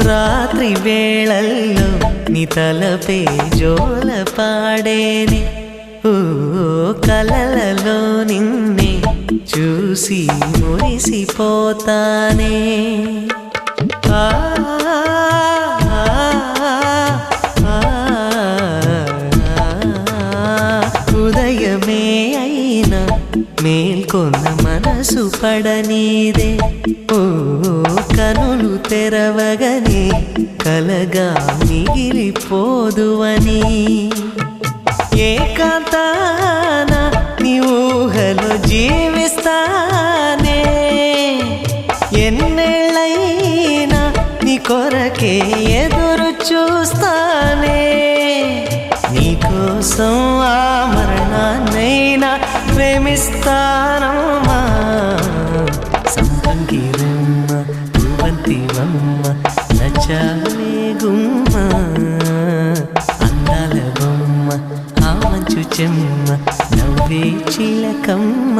రాత్రి వేళల్లో నీ తలపే జోల పాడేనే ఓ కలలలో నిన్నే చూసి మురిసిపోతానే ఉదయమే అయినా మేల్కొన్న మనసు పడనీదే ఓ కనులు తెరవగనే కలగా మిగిలిపోదువని ఏకాంతాన నీ ఊహలో జీవిస్తానే ఎన్నేళ్ళైనా నీ కొరకే ఎదురు చూస్తానే నీకోసం ఆ మరణాన్నైనా ప్రేమిస్తానమ్మా సంపంగిరమ్మ యువంతివమ్మ నచ్చాలే గుమ్మ అందాల బొమ్మ ఆ మంచు చెమ్మ నవ్వే చిలకమ్మ